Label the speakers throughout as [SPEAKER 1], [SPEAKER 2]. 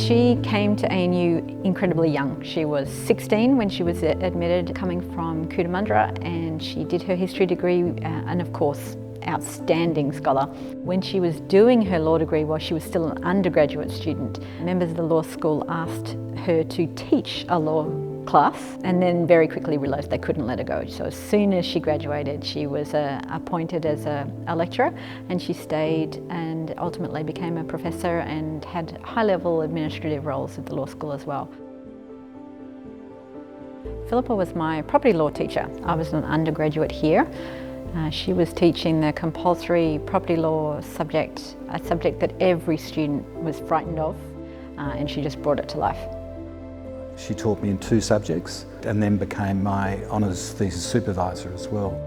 [SPEAKER 1] She came to ANU incredibly young. She was 16 when she was admitted, coming from Cootamundra, and she did her history degree and of course outstanding scholar. When she was doing her law degree while she was still an undergraduate student, members of the law school asked her to teach a law class and then very quickly realised they couldn't let her go. So as soon as she graduated, she was appointed as a lecturer, and she stayed and ultimately became a professor and had high-level administrative roles at the law school as well. Philippa was my property law teacher. I was an undergraduate here. She was teaching the compulsory property law subject, a subject that every student was frightened of, and she just brought it to life.
[SPEAKER 2] She taught me in 2 subjects and then became my honours thesis supervisor as well.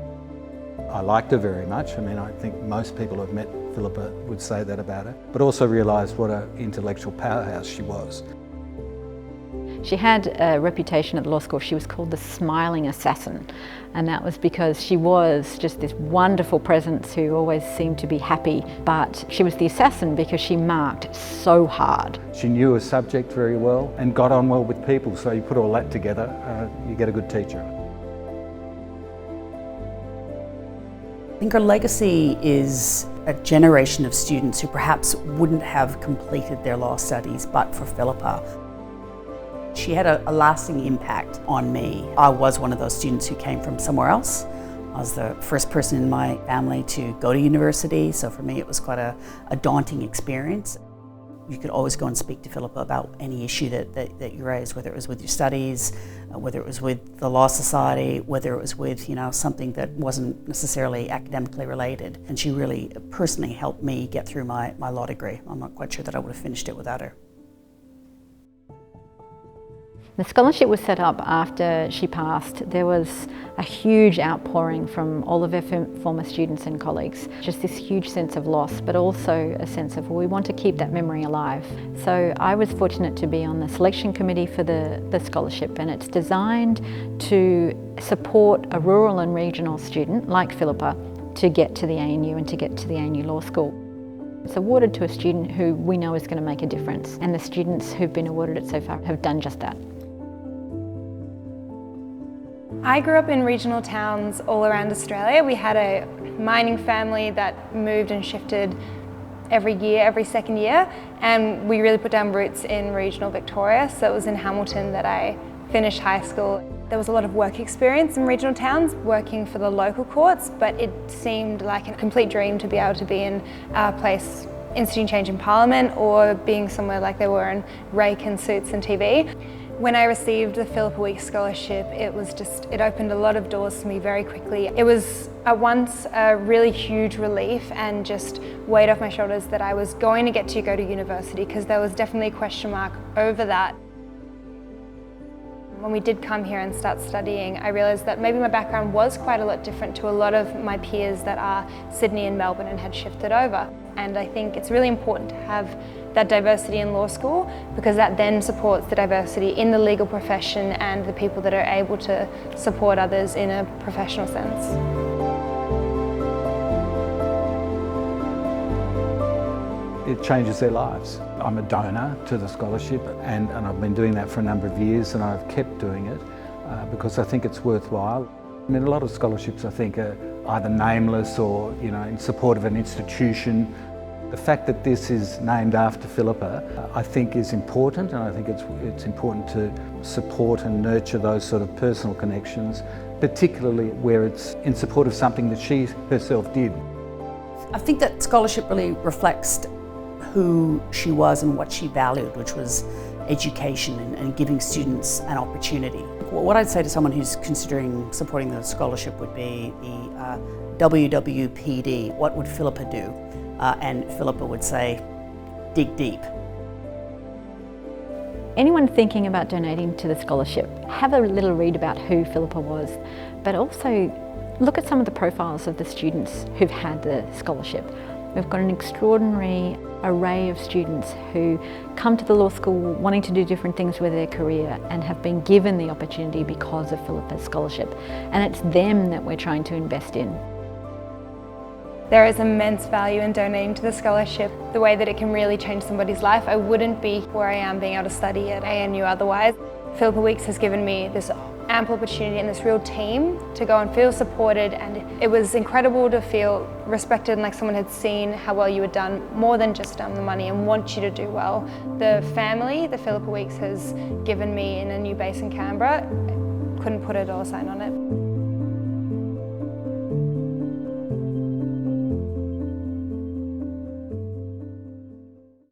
[SPEAKER 2] I liked her very much. I mean, I think most people who have met Philippa would say that about her, but also realised what an intellectual powerhouse she was.
[SPEAKER 1] She had a reputation at the law school. She was called the smiling assassin, and that was because she was just this wonderful presence who always seemed to be happy, but she was the assassin because she marked so hard.
[SPEAKER 2] She knew her subject very well and got on well with people, so you put all that together, you get a good teacher.
[SPEAKER 3] I think her legacy is a generation of students who perhaps wouldn't have completed their law studies but for Philippa. She had a lasting impact on me. I was one of those students who came from somewhere else. I was the first person in my family to go to university, so for me it was quite a daunting experience. You could always go and speak to Philippa about any issue that you raised, whether it was with your studies, whether it was with the Law Society, whether it was with something that wasn't necessarily academically related. And she really personally helped me get through my law degree. I'm not quite sure that I would have finished it without her.
[SPEAKER 1] The scholarship was set up after she passed. There was a huge outpouring from all of her former students and colleagues. Just this huge sense of loss, but also a sense of, well, we want to keep that memory alive. So I was fortunate to be on the selection committee for the scholarship, and it's designed to support a rural and regional student like Philippa to get to the ANU and to get to the ANU Law School. It's awarded to a student who we know is going to make a difference, and the students who've been awarded it so far have done just that.
[SPEAKER 4] I grew up in regional towns all around Australia. We had a mining family that moved and shifted every year, every second year, and we really put down roots in regional Victoria. So it was in Hamilton that I finished high school. There was a lot of work experience in regional towns, working for the local courts, but it seemed like a complete dream to be able to be in a place instituting change in Parliament, or being somewhere like they were in Rake and Suits and TV. When I received the Phillipa Weeks Scholarship, it opened a lot of doors for me very quickly. It was at once a really huge relief and just weight off my shoulders that I was going to get to go to university, because there was definitely a question mark over that. When we did come here and start studying, I realised that maybe my background was quite a lot different to a lot of my peers that are Sydney and Melbourne and had shifted over. And I think it's really important to have that diversity in law school, because that then supports the diversity in the legal profession and the people that are able to support others in a professional sense.
[SPEAKER 2] It changes their lives. I'm a donor to the scholarship, and I've been doing that for a number of years, and I've kept doing it because I think it's worthwhile. I mean, a lot of scholarships I think are either nameless or in support of an institution. The fact that this is named after Philippa, I think is important, and I think it's important to support and nurture those sort of personal connections, particularly where it's in support of something that she herself did.
[SPEAKER 3] I think that scholarship really reflects who she was and what she valued, which was education and giving students an opportunity. What I'd say to someone who's considering supporting the scholarship would be the WWPD, what would Philippa do? And Philippa would say, dig deep.
[SPEAKER 1] Anyone thinking about donating to the scholarship, have a little read about who Philippa was, but also look at some of the profiles of the students who've had the scholarship. We've got an extraordinary array of students who come to the law school wanting to do different things with their career and have been given the opportunity because of Philippa's scholarship. And it's them that we're trying to invest in.
[SPEAKER 4] There is immense value in donating to the scholarship, the way that it can really change somebody's life. I wouldn't be where I am being able to study at ANU otherwise. Phillipa Weeks has given me this ample opportunity and this real team to go and feel supported, and it was incredible to feel respected and like someone had seen how well you had done, more than just the money, and want you to do well. The family that Phillipa Weeks has given me in a new base in Canberra, couldn't put a dollar sign on it.